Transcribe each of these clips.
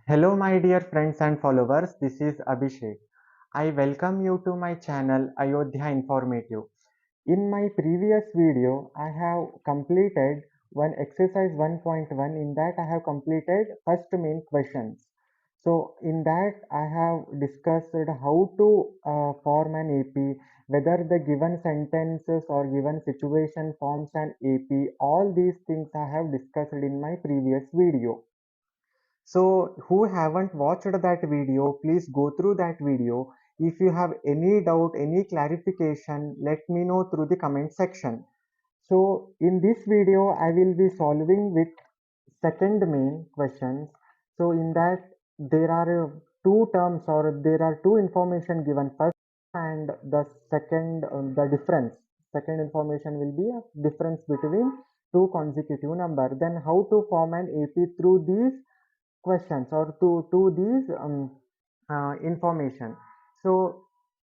Hello, my dear friends and followers. This is Abhishek. I welcome you to my channel Ayodhya Informative. In my previous video, I have completed one exercise 1.1. In that, I have completed first main questions. So, in that, I have discussed how to form an AP, whether the given sentences or given situation forms an AP. All these things I have discussed in my previous video. So who haven't watched that video, please go through that video. If you have any doubt, any clarification, let me know through the comment section. So in this video, I will be solving with second main questions. So in that there are two terms or there are two information given first and the second the difference. Second information will be a difference between two consecutive number. Then how to form an AP through these questions or to these information. So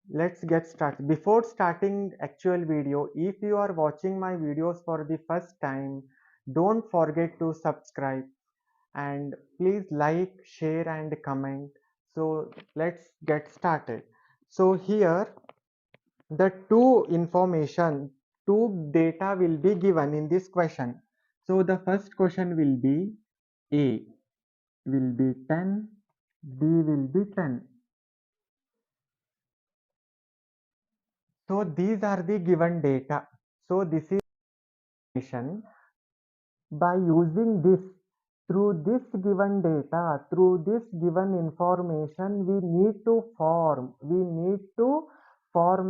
let's get started. Before starting actual video, if you are watching my videos for the first time, don't forget to subscribe and please like, share and comment. So let's get started. So here the two data will be given in this question. So the first question will be A will be 10, B will be 10. So these are the given data. So this is information. By using this, through this given data, through this given information, we need to form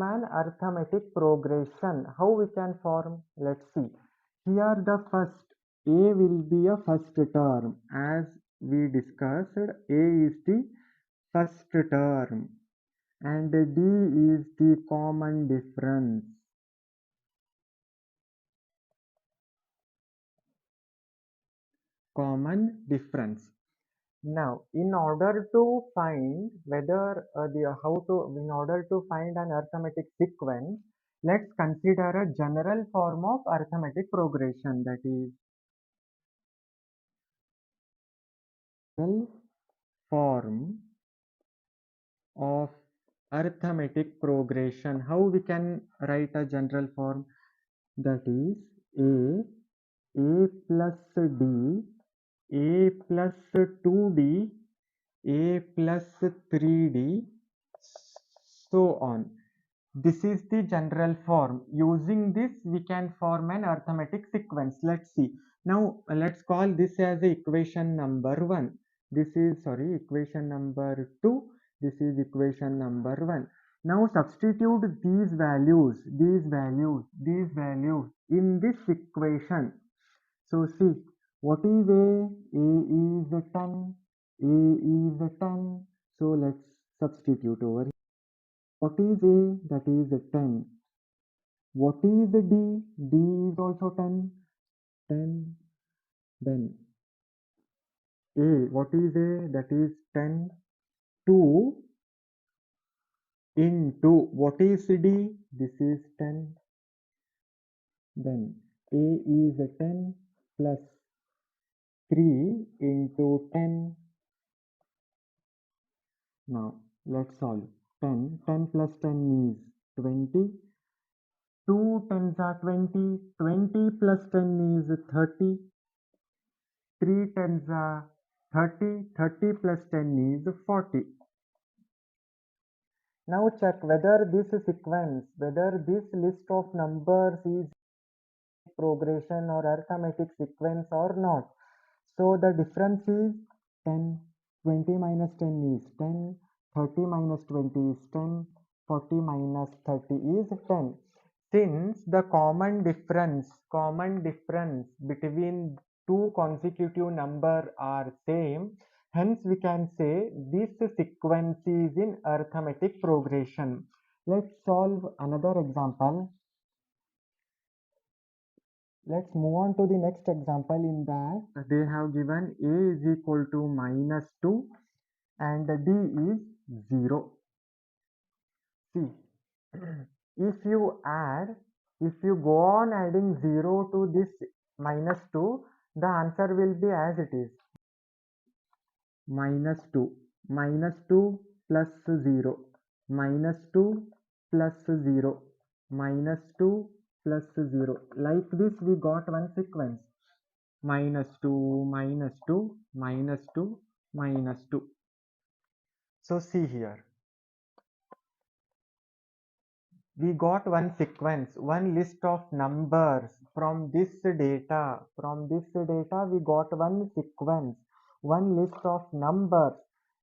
an arithmetic progression. How we can form? Let's see. Here the first A will be a first term. As we discussed, A is the first term and D is the common difference. Now, in order to find whether in order to find an arithmetic sequence, let's consider a general form of arithmetic progression, that is general form of arithmetic progression. How we can write a general form? That is A plus D, A plus 2D, A plus 3D, so on. This is the general form. Using this, we can form an arithmetic sequence. Let's see. Now, let's call this as equation number 1. This is, sorry, equation number 2. This is equation number 1. Now, substitute these values in this equation. So, see, what is A? A is 10. A is 10. So, let's substitute over here. What is A? That is 10. What is D? D is also 10. 10. Then A. What is A? That is 10. 2 into what is D? This is 10. Then A is 10 plus 3 into 10. Now let's solve. 10 plus 10 is 20. 2 tens are 20. 20 plus 10 is 30. 3 tens are 30. 30 plus 10 is 40. Now check whether this sequence, whether this list of numbers is progression or arithmetic sequence or not. So the difference is 10. 20 minus 10 is 10. 30 minus 20 is 10. 40 minus 30 is 10. Since the common difference between two consecutive number are same, hence we can say this sequence is in arithmetic progression. Let's solve another example. Let's move on to the next example. In that they have given A is equal to minus 2 and D is 0. See, if you go on adding 0 to this minus 2, the answer will be as it is. minus 2, minus 2 plus 0, minus 2 plus 0, minus 2 plus 0. Like this we got one sequence. Minus 2, minus 2, minus 2, minus 2. So see here. We got one sequence, one list of numbers from this data. From this data, we got one sequence, one list of numbers.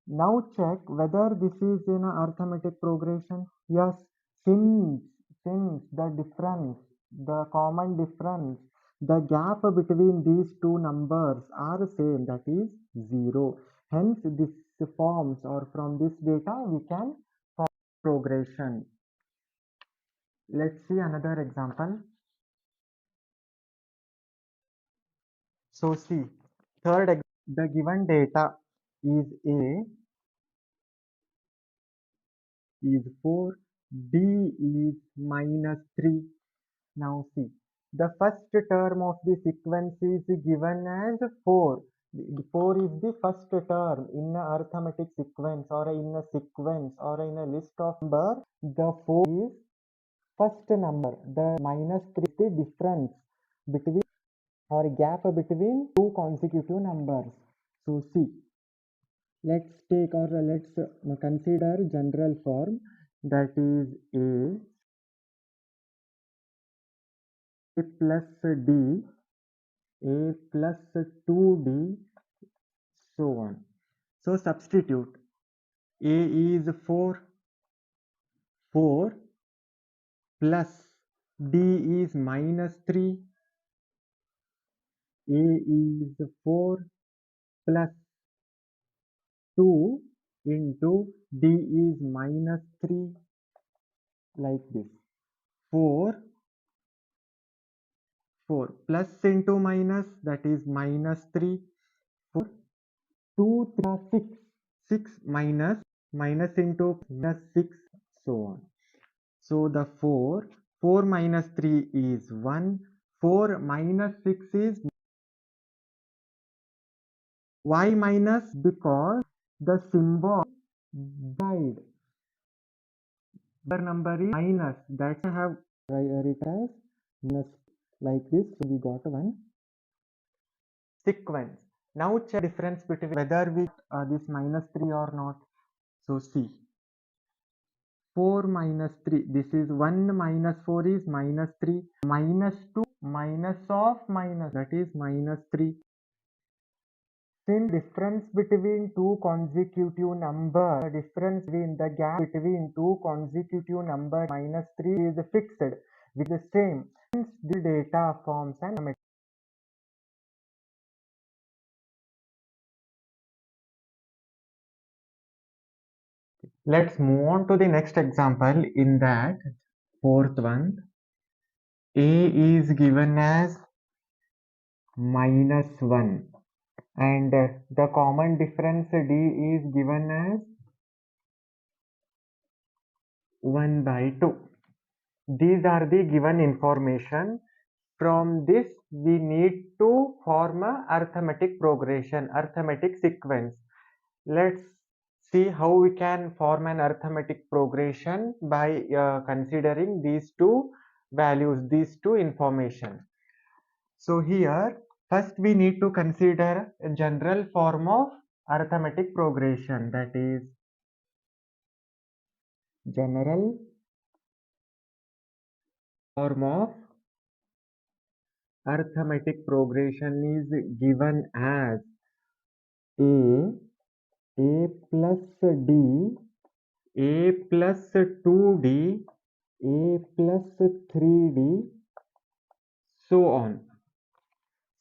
Now check whether this is in a arithmetic progression. Yes, since, since the difference, the common difference, the gap between these two numbers are same, that is 0. Hence, this forms, or from this data, we can form progression. Let's see another example. So see, the given data is A is 4, B is minus 3. Now see, the first term of the sequence is given as 4. The 4 is the first term in a arithmetic sequence, or in a sequence, or in a list of number. The 4 is first number. The minus 3 is the difference between, or gap between two consecutive numbers. So see, let's take, or let's consider general form, that is a plus d, a plus 2d, so on. So substitute. A is 4, 4 plus d is minus 3, a is 4 plus 2 into d is minus 3, like this. 4 plus into minus, that is minus 3, 4, 2, 3 are 6, 6 minus, minus into minus 6, so on. So the 4 minus 3 is 1, 4 minus 6 is, why minus? Because the symbol died. The number is minus, that's I have written it as minus, like this. So we got one sequence. Now check difference between whether we this minus 3 or not. So see, 4 minus 3, this is 1 minus 4 is minus 3, minus 2 minus of minus, that is minus 3. Since difference between two consecutive numbers, the difference between the gap between two consecutive numbers minus 3 is fixed with the same. Since the data forms an. Let's move on to the next example. In that fourth one, A is given as minus 1, and the common difference D is given as 1 by 2. These are the given information. From this we need to form a arithmetic progression, arithmetic sequence. Let's see how we can form an arithmetic progression by considering these two values, these two information. So here first we need to consider a general form of arithmetic progression, that is general form of arithmetic progression is given as a plus d, a plus 2d, a plus 3d, so on.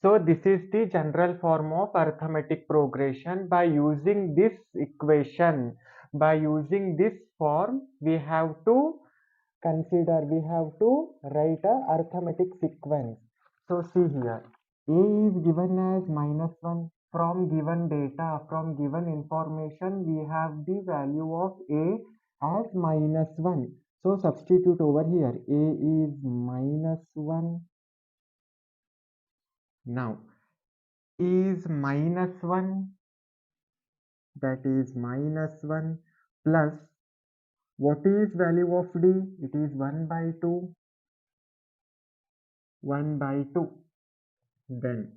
So this is the general form of arithmetic progression. By using this equation, by using this form, we have to consider, we have to write a arithmetic sequence. So see here, A is given as minus 1. From given data, from given information, we have the value of A as minus 1. So substitute over here, A is minus 1. Now, is minus 1 that is minus 1 plus what is value of d? It is 1 by 2, 1 by 2. Then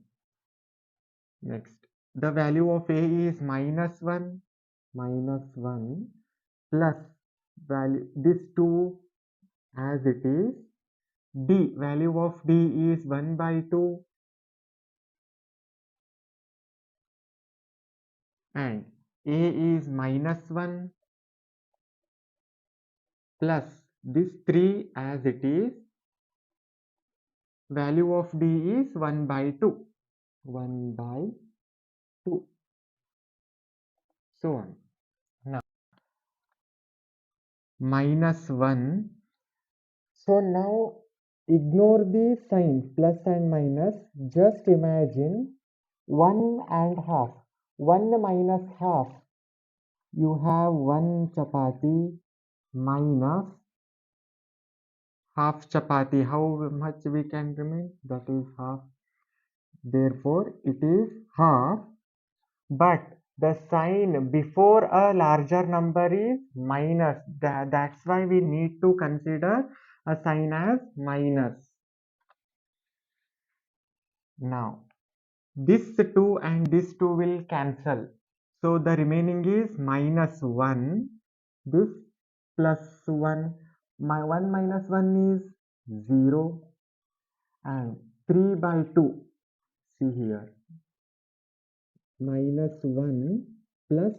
next, the value of a is minus 1 plus value this 2 as it is. D, value of d is 1 by 2 and a is minus 1 plus this 3 as it is. Value of d is 1 by 2. 1 by 2. So on. Now, minus 1. So now ignore the signs plus and minus. Just imagine 1 and half. 1 minus half. You have 1 chapati minus half chapati. How much we can remain? That is half. Therefore, it is half. But the sign before a larger number is minus. That's why we need to consider a sign as minus. Now, this 2 and this 2 will cancel. So the remaining is minus 1. This plus 1. My 1 minus 1 is 0. And 3 by 2. See here. Minus 1 plus,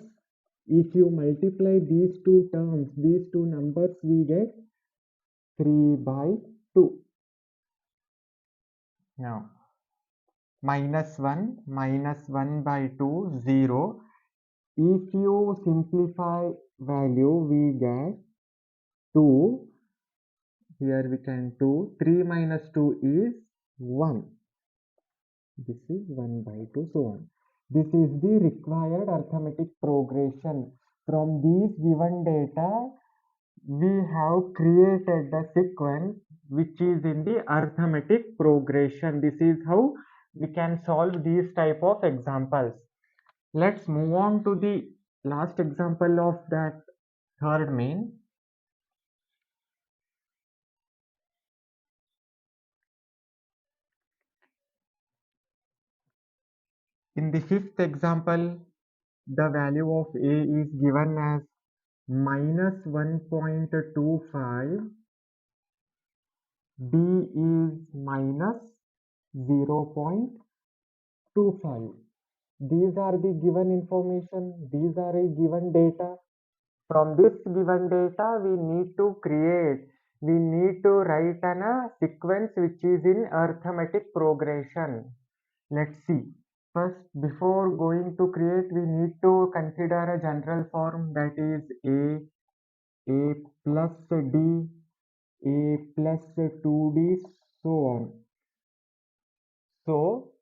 if you multiply these two terms, these two numbers, we get 3 by 2. Now, minus 1 by 2, 0. If you simplify value, we get 2. Here we can 2. 3 minus 2 is 1. This is 1 by 2, so on. This is the required arithmetic progression. From these given data, we have created the sequence which is in the arithmetic progression. This is how we can solve these type of examples. Let's move on to the last example of that third main. In the fifth example, the value of a is given as minus 1.25, b is minus 0.25. These are the given information, these are a given data. From this given data, we need to write a sequence which is in arithmetic progression. Let's see. First, before going to create, we need to consider a general form, that is a plus d, a plus 2d, so on. So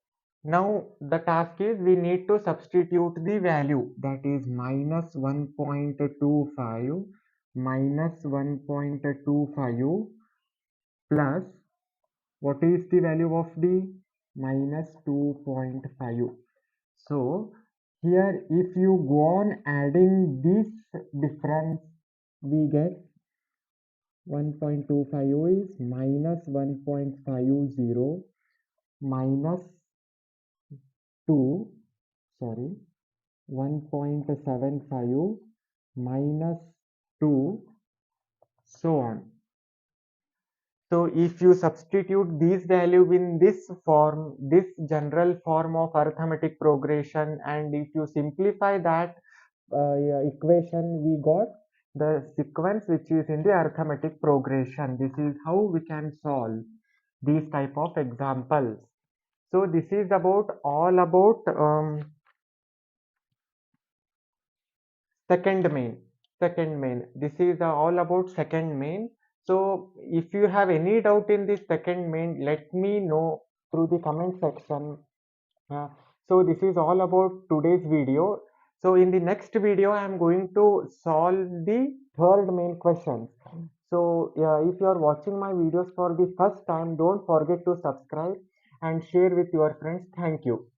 now the task is we need to substitute the value, that is minus 1.25 minus 1.25 plus what is the value of d? Minus 2.5. So here if you go on adding this difference, we get 1.25 is minus 1.50 minus 2, sorry, 1.75 minus 2, so on. So if you substitute these value in this form, this general form of arithmetic progression, and if you simplify that equation, we got the sequence which is in the arithmetic progression. This is how we can solve these type of examples. So this is all about second main. This is all about second main. So if you have any doubt in this second main, let me know through the comment section. So this is all about today's video. So in the next video, I am going to solve the third main question. So if you are watching my videos for the first time, don't forget to subscribe and share with your friends. Thank you.